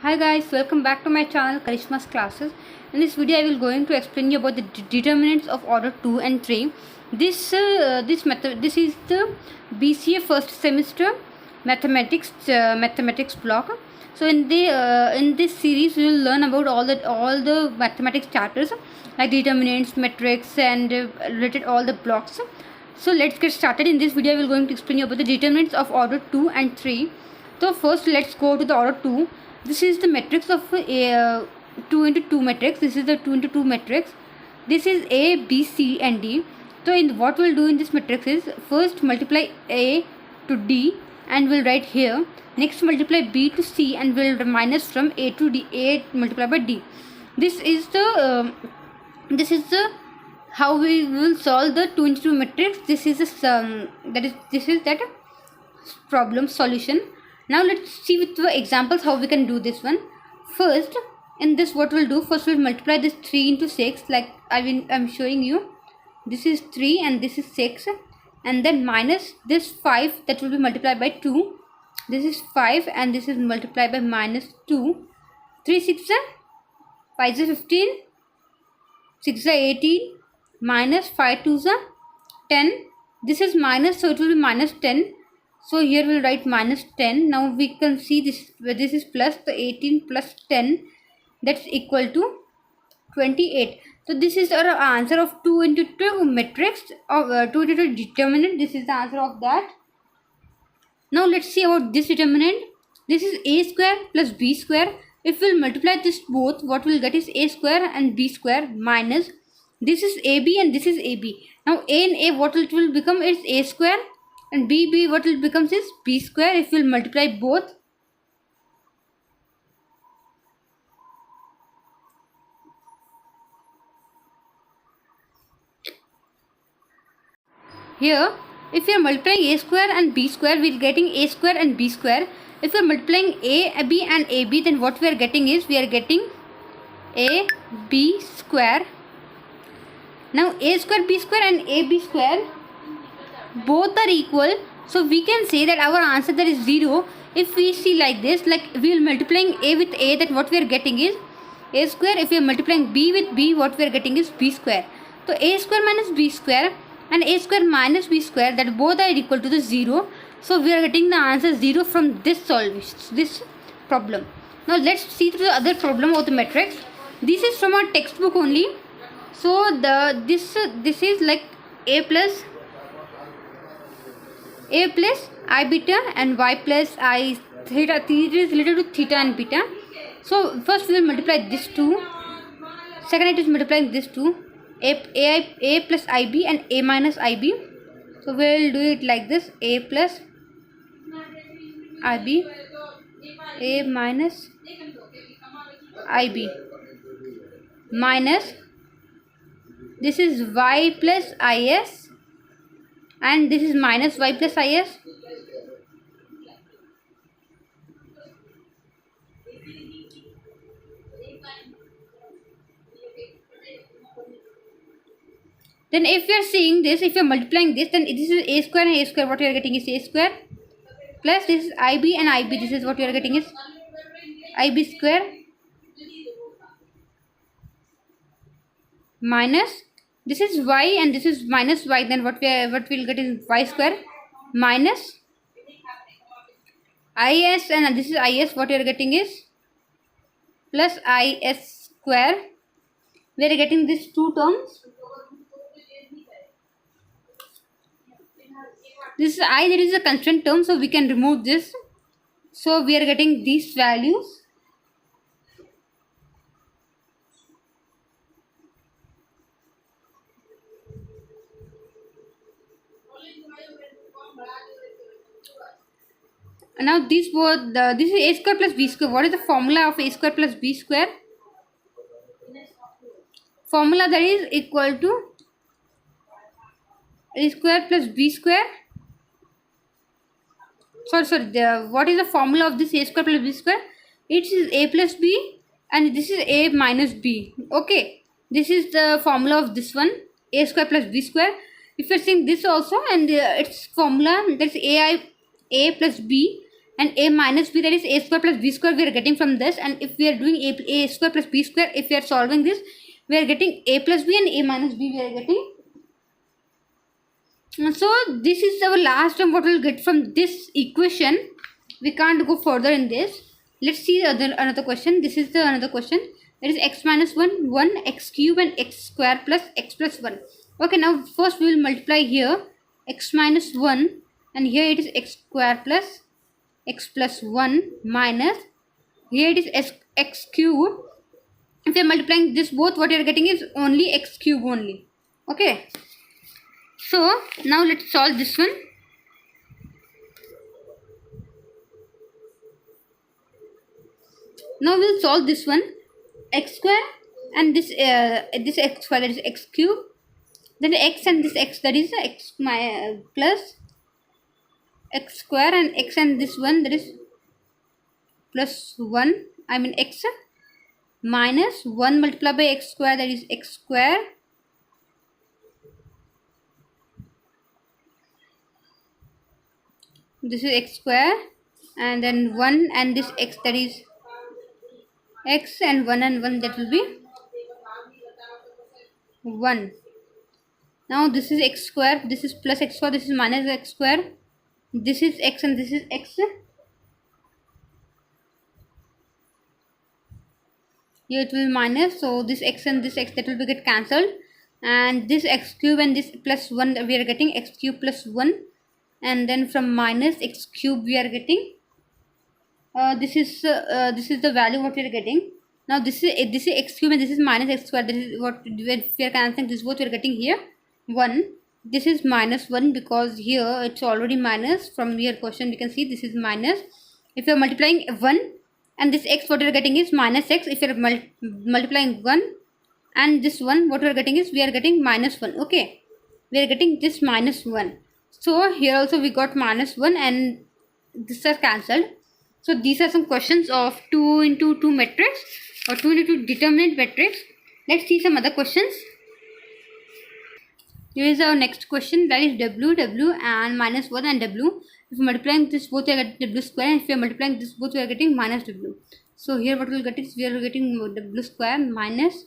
Hi guys, welcome back to my channel Karishma's Classes. In this video I will going to explain you about the determinants of order 2 and 3. This is the BCA first semester mathematics block. So in this series we will learn about all the mathematics chapters like determinants, metrics and related all the blocks. So let's get started. In this video I will going to explain you about the determinants of order 2 and 3. So first let's go to the order 2. This is the matrix of 2 into 2 matrix. This is the 2 into 2 matrix. This is A, B, C and D. So in what we'll do in this matrix is first multiply A to D and we'll write here. Next multiply B to C and we'll minus from A to D. A multiplied by D. This is the how we will solve the 2 into 2 matrix. This is that problem solution. Now let's see with the examples how we can do this one. First, in this what we'll do, first we'll multiply this 3 into 6 like I'm showing you. This is 3 and this is 6 and then minus this 5 that will be multiplied by 2. This is 5 and this is multiplied by minus 2. 3 6 5 15, 6 18, minus 5 2 10. This is minus, so it will be minus 10. So here we'll write minus 10. Now we can see this is plus, the 18 plus 10, that's equal to 28. So this is our answer of 2 into 2 matrix of 2 into 2 determinant. This is the answer of that. Now let's see about this determinant. This is a square plus b square. If we'll multiply this both, what we'll get is a square and b square minus this is ab and this is ab. Now a and a what it will become is a square and b what it becomes is b square. If we'll multiply both, here if we are multiplying a square and b square, we are getting a square and b square. If we are multiplying a b and ab, then what we are getting is we are getting a b square. Now a square b square and ab square both are equal, so we can say that our answer that is 0. If we see like this, like we will multiplying a with a, that what we are getting is a square. If we are multiplying b with b, what we are getting is b square. So a square minus b square and a square minus b square, that both are equal to the 0. So we are getting the answer 0 from this this problem. Now let's see through the other problem of the matrix. This is from our textbook only. So this is like a plus I beta and y plus I theta. Theta is related to theta and beta. So first we will multiply this 2. Second it is multiplying this 2. A plus ib and a minus ib. So we will do it like this: a plus ib, a minus ib minus this is y plus is and this is minus y plus is. Then if you are seeing this, if you are multiplying this, then this is a square and a square, what you are getting is a square plus this is ib and ib, this is what you are getting is ib square minus this is y and this is minus y, then what we'll get is y square minus is and this is is, what you are getting is plus is square. We are getting these two terms. This is I, there is a constant term, so we can remove this. So we are getting these values. Now this is a square plus b square. What is the formula of a square plus b square? Formula that is equal to a square plus b square. What is the formula of this a square plus b square? It is a plus b and this is a minus b. Okay, this is the formula of this one, a square plus b square. If you are seeing this also, and its formula, that's a plus b and a minus b, that is a square plus b square, we are getting from this. And if we are doing a square plus b square, if we are solving this, we are getting a plus b and a minus b we are getting. So this is our last term what we'll get from this equation. We can't go further in this. Let's see another question. This is the another question. That is x minus 1, 1, x cube and x square plus x plus 1. Okay, now first we will multiply here x minus 1, and here it is x square plus x plus 1 minus, here it is x cube. If you are multiplying this both, what you are getting is only x cube only. Okay. So now let's solve this one. Now we'll solve this one. X square and this x square, that is x cube. Then x and this x, that is x plus x square, and x and this one, that is plus 1. I mean x minus 1 multiplied by x square, that is x square. This is x square, and then 1 and this x, that is x, and 1 and 1, that will be 1. Now this is x square, this is plus x square, this is minus x square. This is x and this is x. Here it will be minus, so this x and this x, that will be get cancelled, and this x cube and this plus 1, we are getting x cube plus 1, and then from minus x cube we are getting this is the value what we are getting. Now this is x cube and this is minus x square, that is what we are cancelling this both, we are getting here 1. This is minus 1 because here it's already minus. From your question we can see this is minus. If you are multiplying 1 and this x, what we are getting is minus x. If you are multiplying 1 and this 1, what we are getting is we are getting minus 1. Okay, we are getting this minus 1. So here also we got minus 1 and this are cancelled. So these are some questions of 2 into 2 matrix or 2 into 2 determinant matrix. Let's see some other questions. Here is our next question, that is w and minus 1 and w. If multiplying this both, we are getting w square, and if we are multiplying this both, we are getting minus w. So here what we will get is we are getting w square minus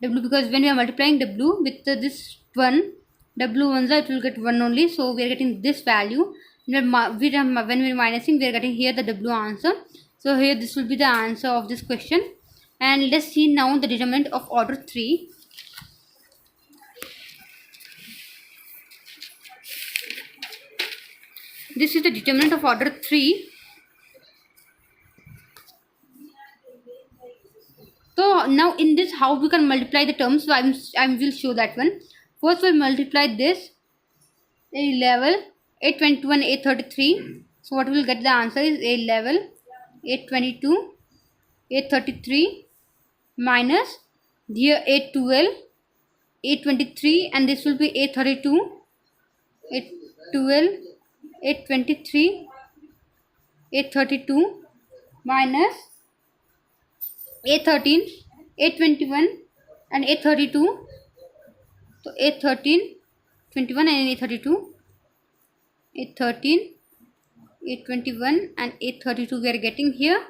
w, because when we are multiplying w with this 1, w ones it will get 1 only, so we are getting this value. When we are minusing, we are getting here the w answer. So here this will be the answer of this question. And let's see now the determinant of order 3. This is the determinant of order 3. So now in this, how we can multiply the terms? So I will show that one. First we'll multiply this a level 821 833. So what we will get, the answer is a level 822 833 minus here 812 823, and this will be 832 812 823 832 minus 813 821 and 832. So 813 21 and 832, 813 821 and 832 we are getting here.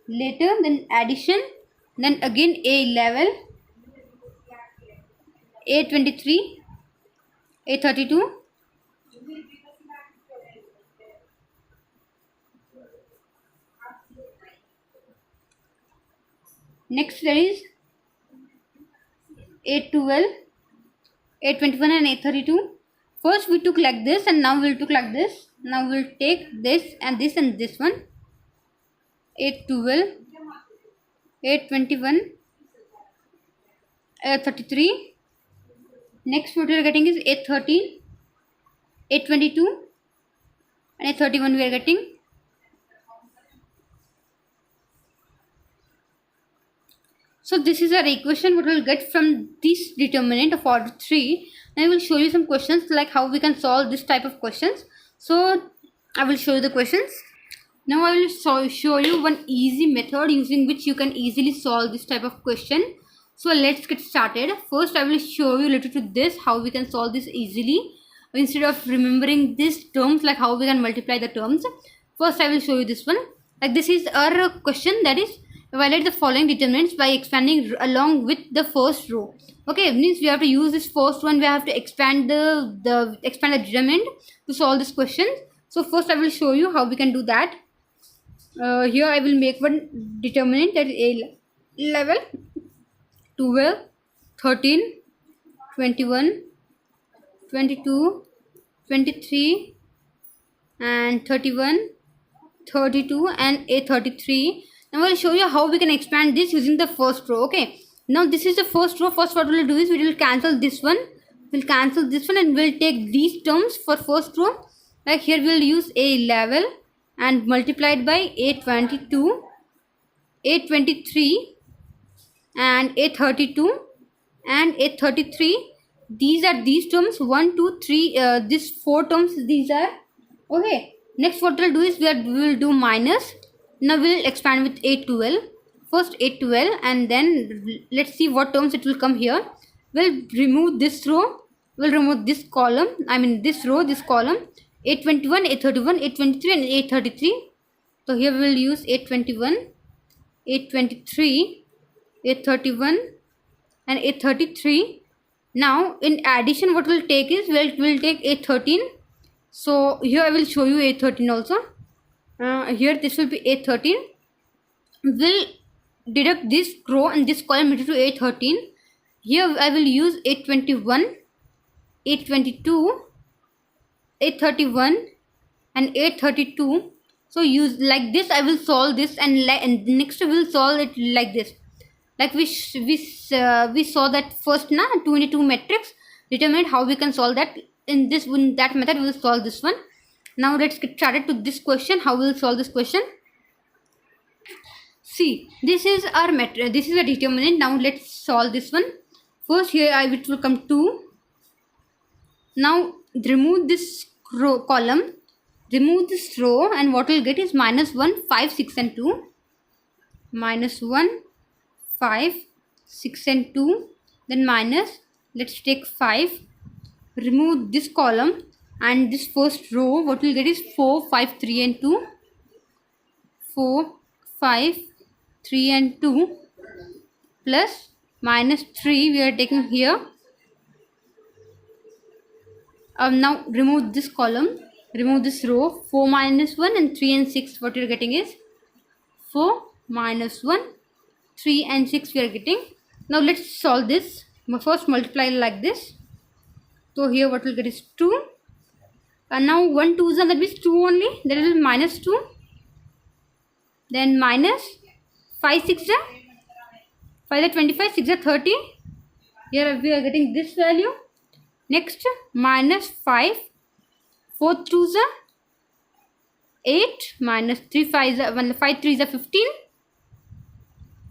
Later then addition, then again a level 823 832 next there is 812 821 and 832. First we took like this, and now we'll took like this. Now we'll take this and this and this one, 812 821 833. Next what we are getting is 813 822 and 831 we are getting. So this is our equation what we will get from this determinant of order 3. Now I will show you some questions like how we can solve this type of questions. So I will show you the questions. Now I will show you one easy method using which you can easily solve this type of question. So let's get started. First I will show you related to this how we can solve this easily. Instead of remembering these terms, like how we can multiply the terms. First I will show you this one. Like this is our question, that is evaluate the following determinants by expanding along with the first row. Okay, means we have to use this first one, we have to expand the determinant to solve this question. So first I will show you how we can do that. Here I will make one determinant, that is a level 12, 13, 21, 22, 23 and 31, 32 and A33. Now I will show you how we can expand this using the first row. Okay, now this is the first row. First what we will do is we will cancel this one, we'll cancel this one, and we'll take these terms for first row. Like here we will use a level and multiplied by A22, A23 and A32 and A33. These are these terms, 1 2 3, these 4 terms these are. Okay, next what we'll do is we will do minus. Now we'll expand with A12, first A12, and then let's see what terms it will come here. We'll remove this row, we'll remove this column, I mean this row, this column, A21, A31, A23 and A33. So here we will use A21, A23, A31 and A33. Now in addition what we'll take is we'll take A13. So here I will show you A13 also. Here this will be A13. We'll deduct this row and this column into A13. Here I will use A21, A22, A31 and A32. So use like this I will solve this, and next we will solve it like this. Like we saw that first 2 into 2 matrix determined, how we can solve that. In that method we will solve this one. Now let's get started to this question, how we will solve this question. See, this is our matrix, this is a determinant. Now let's solve this one. First here it will come 2. Now remove this row column, remove this row, and what we'll get is minus 1, 5, 6 and 2. Minus 1, 5, 6 and 2. Then minus, let's take 5. Remove this column and this first row. What we'll get is 4, 5, 3 and 2. 4, 5, 3 and 2 plus minus 3 we are taking here. Now remove this column, remove this row. 4 minus 1 and 3 and 6. What you're getting is 4 minus 1, 3 and 6 we are getting. Now let's solve this. First multiply like this. So here what we'll get is 2. And now 1 2 that means 2 only. That is minus 2. Then minus 5 6 5 25, 6 30. Here we are getting this value. Next minus 5, 4 2 8, minus 3 5 5 3 15.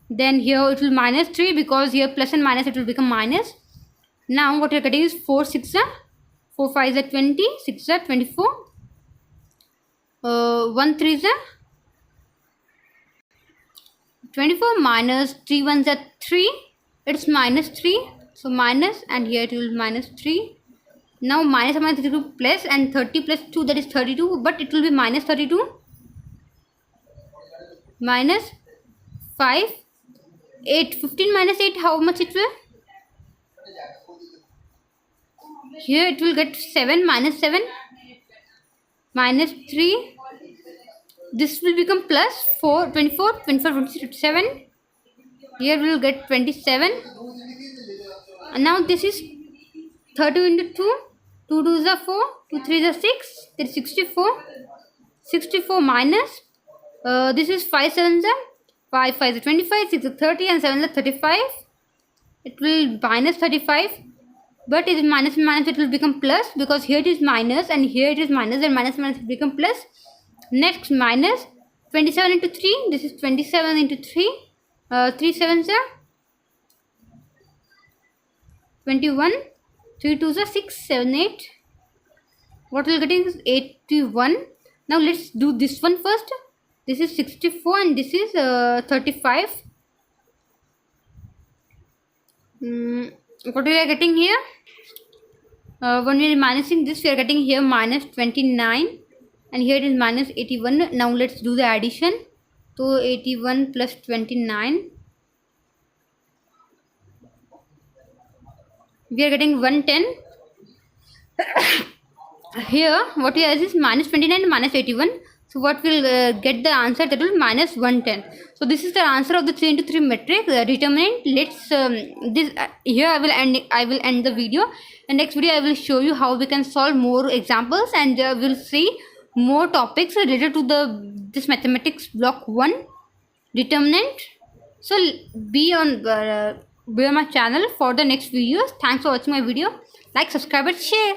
Then here it will minus 3, because here plus and minus it will become minus. Now what you are getting is 4 6 4 5 20, 6 24, 1 3 24, minus 3 1 3. It's minus 3. So minus, and here it will be minus 3. Now minus and minus 32 plus, and 30 plus 2, that is 32, but it will be minus 32. Minus 5, 8, 15 minus 8, how much it will? Here it will get 7, minus 7, minus 3. This will become plus 4, 24, 25, 27. Here we will get 27. And now this is 30 into 2. 2 2s are 4, 2 3s are 6. That is 64. 64 minus, this is 5 7s are 5 5 is 25, 6 is 30 and 7 is 35. It will minus 35. But it is minus and minus, it will become plus, because here it is minus and here it is minus, and minus minus will become plus. Next minus 27 into 3. This is 27 into 3. 3 7s are 21. 3 2s are 6, 7, 8. What we are getting is 81. Now let's do this one first. This is 64 and this is 35. What we are getting here? When we are minusing this, we are getting here minus 29 and here it is minus 81. Now let's do the addition. So 81 plus 29, we are getting 110. Here what we have is minus 29 and minus 81. So what will get the answer, that will minus 110. So this is the answer of the 3 into 3 matrix determinant. Let's this here I will end the video. In next video I will show you how we can solve more examples, and we'll see more topics related to this mathematics block 1 determinant. So be on my channel for the next videos. Thanks for watching my video. Like, subscribe and share.